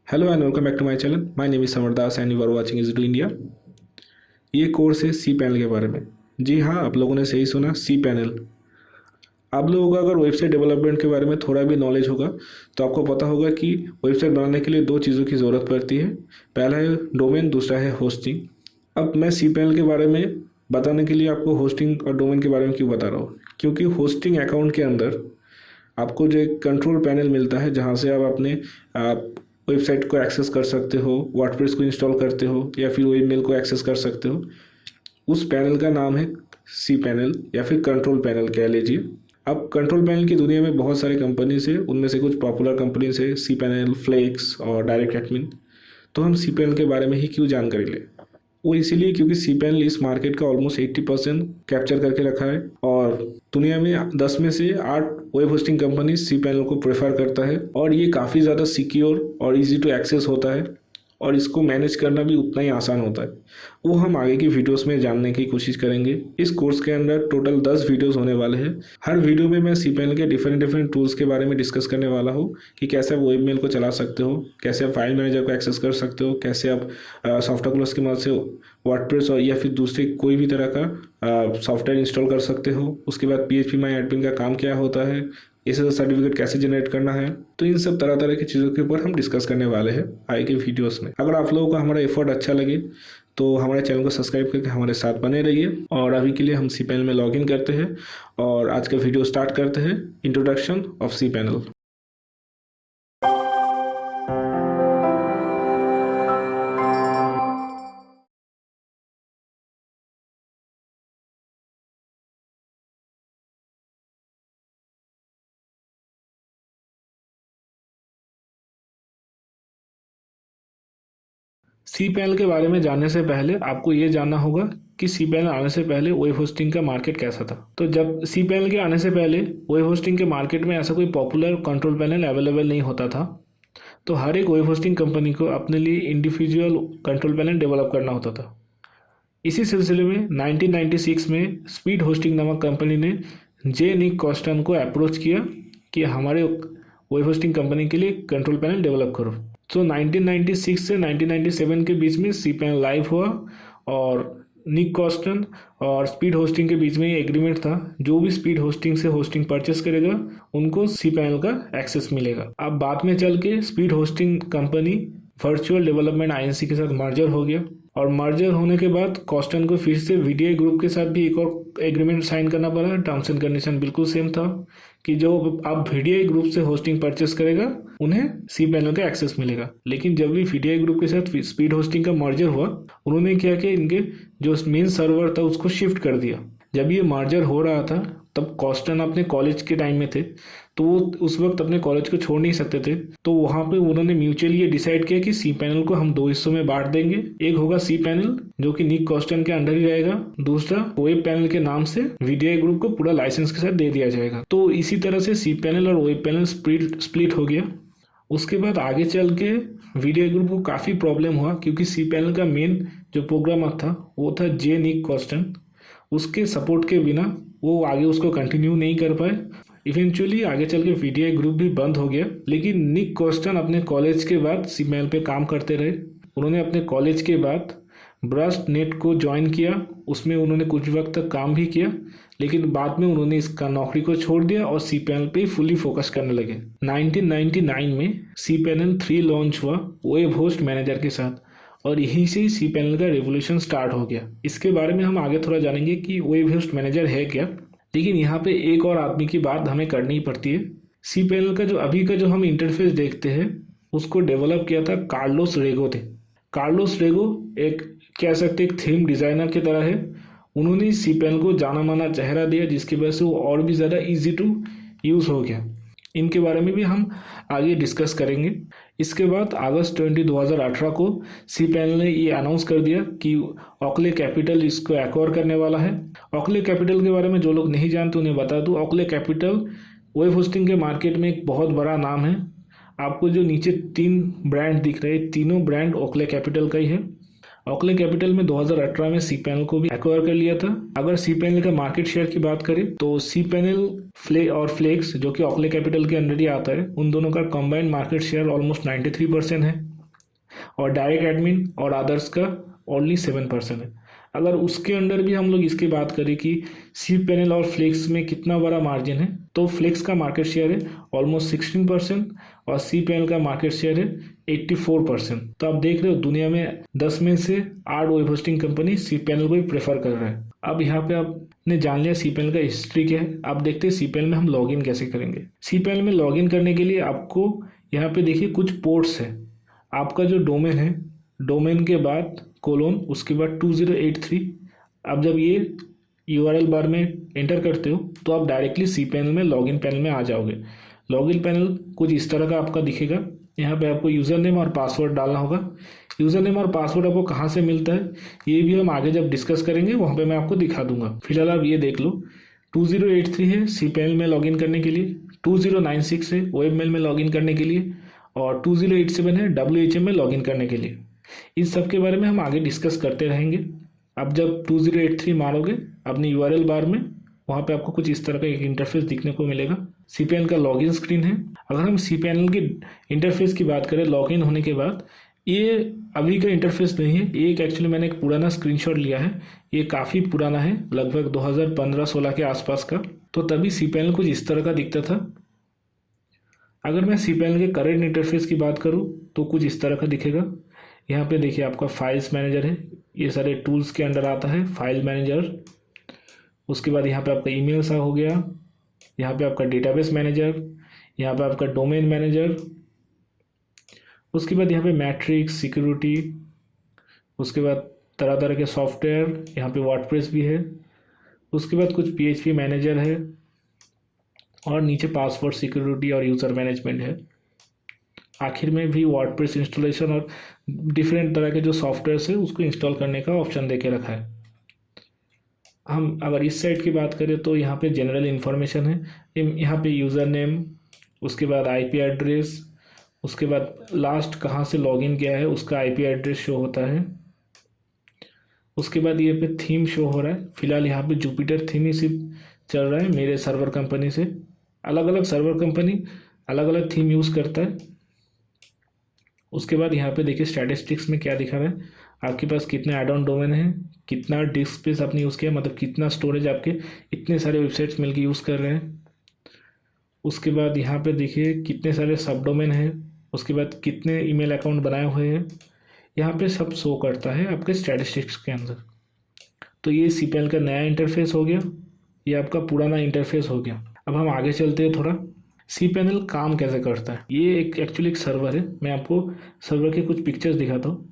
Hello and welcome back to my channel. My name is Samar Das and you are watching is to India. ये course है cPanel के बारे में। जी हाँ, आप लोगों ने सही सुना, सी पैनल। आप लोगों को अगर वेबसाइट डेवलपमेंट के बारे में थोड़ा भी नॉलेज होगा तो आपको पता होगा कि वेबसाइट बनाने के लिए दो चीज़ों की ज़रूरत पड़ती है। पहला है डोमेन, दूसरा है होस्टिंग। अब मैं सी पैनल के बारे में बताने के लिए आपको होस्टिंग और डोमेन के बारे में क्यों बता रहा हूँ, क्योंकि होस्टिंग अकाउंट के अंदर आपको जो एक कंट्रोल पैनल मिलता है जहाँ से आप अपने वेबसाइट को एक्सेस कर सकते हो, वर्डप्रेस को इंस्टॉल करते हो या फिर वेब मेल को एक्सेस कर सकते हो। उस पैनल का नाम है सी पैनल या फिर कंट्रोल पैनल कह लीजिए। अब कंट्रोल पैनल की दुनिया में बहुत सारी कंपनीज है, उनमें से कुछ पॉपुलर कंपनीज है सी पैनल, फ्लेक्स और डायरेक्ट एडमिन। तो हम सी पैनल के बारे में ही क्यों जानकारी लें? वो इसीलिए क्योंकि सी पैनल इस मार्केट का ऑलमोस्ट 80% कैप्चर करके रखा है और दुनिया में 10 में से 8 web hosting company cPanel को प्रेफर करता है और ये काफ़ी ज़्यादा सिक्योर और इजी टू एक्सेस होता है और इसको मैनेज करना भी उतना ही आसान होता है। वो हम आगे की वीडियोस में जानने की कोशिश करेंगे। इस कोर्स के अंदर टोटल 10 वीडियोस होने वाले हैं। हर वीडियो में मैं सी पैनल के डिफरेंट टूल्स के बारे में डिस्कस करने वाला हूँ कि कैसे आप वेब मेल को चला सकते हो, कैसे आप फाइल मैनेजर को एक्सेस कर सकते हो, कैसे आप सॉफ्टवेयर प्लस की मदद से वर्डप्रेस और या फिर दूसरे कोई भी तरह का सॉफ्टवेयर इंस्टॉल कर सकते हो। उसके बाद PHP माई एडमिन का काम क्या होता है, इससे सर्टिफिकेट कैसे जनरेट करना है। तो इन सब तरह तरह की चीज़ों के ऊपर हम डिस्कस करने वाले हैं आगे के वीडियोस में। अगर आप लोगों को हमारा एफर्ट अच्छा लगे तो हमारे चैनल को सब्सक्राइब करके हमारे साथ बने रहिए। और अभी के लिए हम सी पैनल में लॉगिन करते हैं और आज का वीडियो स्टार्ट करते हैं, introduction of cPanel. CPanel के बारे में जानने से पहले आपको ये जानना होगा कि सी पैनल आने से पहले वेब होस्टिंग का मार्केट कैसा था। तो जब सी पैनल के आने से पहले वेब होस्टिंग के मार्केट में ऐसा कोई पॉपुलर कंट्रोल पैनल अवेलेबल नहीं होता था। तो हर एक वेब होस्टिंग कंपनी को अपने लिए इंडिविजुअल कंट्रोल पैनल डेवलप करना होता था। इसी सिलसिले में 1996 में स्पीड होस्टिंग नामक कंपनी ने जे निक कॉस्टन को अप्रोच किया कि हमारे वेब होस्टिंग कंपनी के लिए कंट्रोल पैनल डेवलप करो। तो 1996 से 1997 के बीच में सी पैनल लाइव हुआ और निक कॉस्टन और स्पीड होस्टिंग के बीच में ये एग्रीमेंट था, जो भी स्पीड होस्टिंग से होस्टिंग परचेस करेगा उनको सी पैनल का एक्सेस मिलेगा। अब बाद में चल के speed hosting company virtual development INC के साथ मर्जर हो गया और मर्जर होने के बाद कॉस्टन को फिर से VDI ग्रुप के साथ भी एक और एग्रीमेंट साइन करना पड़ा। टर्म्स एंड कंडीशन बिल्कुल सेम था कि जो अब VDI ग्रुप से होस्टिंग परचेस करेगा उन्हें सी पैनल का एक्सेस मिलेगा। लेकिन जब भी VDI ग्रुप के साथ स्पीड होस्टिंग का मर्जर हुआ, उन्होंने क्या किया, इनके जो मेन सर्वर था उसको शिफ्ट कर दिया। जब ये मर्जर हो रहा था तब कॉस्टन अपने कॉलेज के टाइम में थे, तो वो उस वक्त अपने कॉलेज को छोड़ नहीं सकते थे। तो वहाँ पे उन्होंने म्यूचुअली ये डिसाइड किया कि सी पैनल को हम 2 हिस्सों में बांट देंगे। एक होगा सी पैनल जो कि निक कॉस्टन के अंडर ही रहेगा, दूसरा वेब पैनल के नाम से VDI ग्रुप को पूरा लाइसेंस के साथ दे दिया जाएगा। तो इसी तरह से सी पैनल और वेब पैनल स्प्लिट हो गया। उसके बाद आगे चल के VDI ग्रुप को काफ़ी प्रॉब्लम हुआ क्योंकि सी पैनल का मेन जो प्रोग्रामर था वो था जे निक कॉस्टन। उसके सपोर्ट के बिना वो आगे उसको कंटिन्यू नहीं कर पाए। इवेंचुअली आगे चल के VDI ग्रुप भी बंद हो गया। लेकिन निक कॉस्टन अपने कॉलेज के बाद सी पैनल पे काम करते रहे। उन्होंने अपने कॉलेज के बाद ब्रस्ट नेट को ज्वाइन किया, उसमें उन्होंने कुछ वक्त तक काम भी किया, लेकिन बाद में उन्होंने इसका नौकरी को छोड़ दिया और सी पैनल पे फुली फोकस करने लगे। 1999 में सी पैनल 3 लॉन्च हुआ वेब होस्ट मैनेजर के साथ और यहीं से ही सी पैनल का रेवोल्यूशन स्टार्ट हो गया। इसके बारे में हम आगे थोड़ा जानेंगे कि वेब होस्ट मैनेजर है क्या। लेकिन यहाँ पे एक और आदमी की बात हमें करनी ही पड़ती है। सी पैनल का जो अभी का जो हम इंटरफेस देखते हैं उसको डेवलप किया था कार्लोस रेगो थे। कार्लोस रेगो एक कह सकते एक थीम डिज़ाइनर की तरह है। उन्होंने सी पैनल को जाना माना चेहरा दिया जिसकी वजह से वो और भी ज़्यादा ईजी टू यूज़ हो गया। इनके बारे में भी हम आगे डिस्कस करेंगे। इसके बाद अगस्त 2018 को सी पैनल ने ये अनाउंस कर दिया कि ओकले कैपिटल इसको एक्वायर करने वाला है। ओकले कैपिटल के बारे में जो लोग नहीं जानते उन्हें बता दूं, ओकले कैपिटल वेब होस्टिंग के मार्केट में एक बहुत बड़ा नाम है। आपको जो नीचे 3 ब्रांड दिख रहे हैं, तीनों ब्रांड ओकले कैपिटल का ही है। ओकले कैपिटल में 2018 में सी पैनल को भी एक्वायर कर लिया था। अगर सी पैनल का मार्केट शेयर की बात करें तो सी पैनल और फ्लेक्स जो कि ओकले कैपिटल के अंडर ही आता है, उन दोनों का कंबाइंड मार्केट शेयर ऑलमोस्ट 93% है। और डायरेक्ट एडमिन और अदर्स का ओनली 7% है। अगर उसके अंडर भी हम लोग इसकी बात करें कि सी पैनल और फ्लेक्स में कितना बड़ा मार्जिन है, तो फ्लेक्स का मार्केट शेयर है ऑलमोस्ट 16% और सी पैनल का मार्केट शेयर है 84%। तो आप देख रहे हो दुनिया में 10 में से 8 web hosting company cPanel को ही प्रेफर कर रहे हैं। अब यहाँ पे आपने जान लिया सी पैनल का हिस्ट्री क्या है। आप देखते हैं सी पैनल में हम लॉगिन कैसे करेंगे। सी पैनल में लॉगिन करने के लिए आपको यहाँ पे देखिए कुछ पोर्ट्स है। आपका जो डोमेन है, डोमेन के बाद कोलोन, उसके बाद 2083। अब जब ये यूआरएल बार में एंटर करते हो तो आप डायरेक्टली सी पैनल में लॉगिन पैनल में आ जाओगे। लॉगिन पैनल कुछ इस तरह का आपका दिखेगा। यहाँ पे आपको यूज़र नेम और पासवर्ड डालना होगा। यूज़र नेम और पासवर्ड आपको कहाँ से मिलता है ये भी हम आगे जब डिस्कस करेंगे वहाँ पे मैं आपको दिखा दूंगा। फिलहाल आप ये देख लो, 2083 है सी पैनल में लॉगिन करने के लिए, 2096 है वेब मेल में लॉगिन करने के लिए, और 2087 है WHM में लॉगिन करने के लिए। इन सब के बारे में हम आगे डिस्कस करते रहेंगे। अब जब 2083 मारोगे अपनी यूआरएल बार में, वहाँ पे आपको कुछ इस तरह का एक इंटरफेस दिखने को मिलेगा। सी पैनल का लॉगिन स्क्रीन है। अगर हम सी पैनल के इंटरफेस की बात करें लॉगिन होने के बाद, ये अभी का इंटरफेस नहीं है, ये एक एक्चुअली मैंने एक पुराना स्क्रीनशॉट लिया है। ये काफ़ी पुराना है, लगभग 2015-16 के आसपास का। तो तभी सी पैनल कुछ इस तरह का दिखता था। अगर मैं सी पैनल के करेंट इंटरफेस की बात करूँ तो कुछ इस तरह का दिखेगा। यहाँ पे देखिए आपका फाइल्स मैनेजर है, ये सारे टूल्स के अंडर आता है फाइल मैनेजर। उसके बाद यहाँ पे आपका ईमेल सा हो गया, यहाँ पे आपका डेटाबेस मैनेजर, यहाँ पे आपका डोमेन मैनेजर, उसके बाद यहाँ पे मैट्रिक्स, सिक्योरिटी, उसके बाद तरह तरह के सॉफ्टवेयर, यहाँ पे वर्डप्रेस भी है, उसके बाद कुछ PHP मैनेजर है, और नीचे पासवर्ड, सिक्योरिटी और यूज़र मैनेजमेंट है। आखिर में भी वर्डप्रेस इंस्टॉलेशन और डिफरेंट तरह के जो सॉफ्टवेयर है उसको इंस्टॉल करने का ऑप्शन दे के रखा है। हम अगर इस साइड की बात करें तो यहाँ पे जनरल इन्फॉर्मेशन है। यहाँ पे यूज़र नेम, उसके बाद IP एड्रेस, उसके बाद लास्ट कहाँ से लॉगिन किया है उसका IP एड्रेस शो होता है। उसके बाद ये पे थीम शो हो रहा है। फिलहाल यहाँ पे जुपिटर थीम ही सिर्फ चल रहा है मेरे सर्वर कंपनी से। अलग अलग सर्वर कंपनी अलग अलग थीम यूज़ करता है। उसके बाद यहाँ पे देखिए स्टैटिस्टिक्स में क्या दिखा रहा है, आपके पास कितने एड ऑन डोमेन है, कितना डिस्क स्पेस आपने यूज़ किया, मतलब कितना स्टोरेज आपके इतने सारे वेबसाइट्स मिलकर यूज़ कर रहे हैं। उसके बाद यहाँ पे देखिए कितने सारे सब डोमेन हैं, उसके बाद कितने ईमेल अकाउंट बनाए हुए हैं, यहाँ पे सब शो करता है आपके स्टैटिस्टिक्स के अंदर। तो ये सी पैनल का नया इंटरफेस हो गया, ये आपका पुराना इंटरफेस हो गया। अब हम आगे चलते हैं थोड़ा, सी पैनल काम कैसे करता है। ये एक एक्चुअली एक सर्वर है। मैं आपको सर्वर के कुछ पिक्चर्स दिखाता हूँ।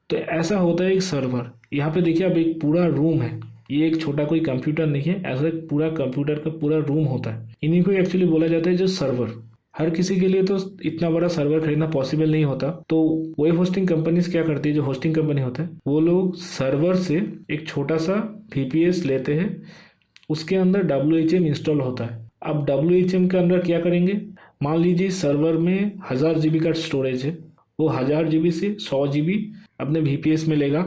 तो ऐसा होता है एक सर्वर, यहाँ पे देखिए अब एक पूरा रूम है। ये एक छोटा कोई कंप्यूटर नहीं है, ऐसा एक पूरा कंप्यूटर का पूरा रूम होता है। इन्हीं को एक्चुअली बोला जाता है जो सर्वर। हर किसी के लिए तो इतना बड़ा सर्वर खरीदना पॉसिबल नहीं होता। तो वेब होस्टिंग कंपनीज क्या करती है, जो होस्टिंग कंपनी होता है वो लोग सर्वर से एक छोटा सा VPS लेते हैं, उसके अंदर WHM इंस्टॉल होता है। अब WHM के अंदर क्या करेंगे, मान लीजिए सर्वर में 1000 GB का स्टोरेज है, वो 1000 GB से 100 GB अपने VPS में लेगा,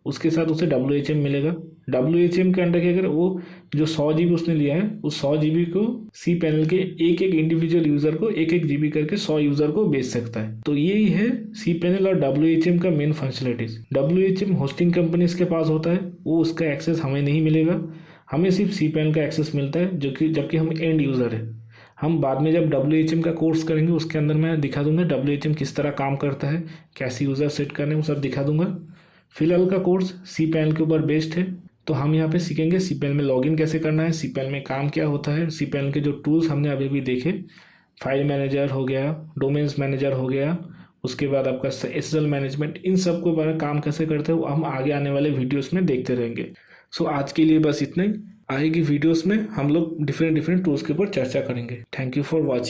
उसके साथ उसे WHM मिलेगा। WHM के अंदर क्या करें, वो जो 100 GB उसने लिया है उस 100 GB को सी पैनल के एक एक इंडिविजुअल यूज़र को 1-1 GB करके 100 यूज़र को बेच सकता है। तो यही है सी पैनल और WHM का main functionalities. WHM hosting companies के पास होता है, वो उसका एक्सेस हमें नहीं मिलेगा, हमें सिर्फ सी पैनल का एक्सेस मिलता है, जो कि जबकि हम एंड यूज़र है। हम बाद में जब WHM का कोर्स करेंगे उसके अंदर मैं दिखा दूंगा WHM किस तरह काम करता है, कैसे यूज़र सेट करने वो सब दिखा दूंगा। फिलहाल का कोर्स सी पैनल के ऊपर बेस्ड है। तो हम यहाँ पे सीखेंगे सी पैनल में लॉगिन कैसे करना है, सी पैनल में काम क्या होता है, सी पैनल के जो टूल्स हमने अभी भी देखे, फाइल मैनेजर हो गया, डोमेन्स मैनेजर हो गया, उसके बाद आपका SSL मैनेजमेंट, इन सब को बारे काम कैसे करते हैं वो हम आगे आने वाले वीडियोस में देखते रहेंगे। सो आज के लिए बस इतना ही। आएगी वीडियोस में हम लोग डिफरेंट टूल्स के ऊपर चर्चा करेंगे। Thank you for watching.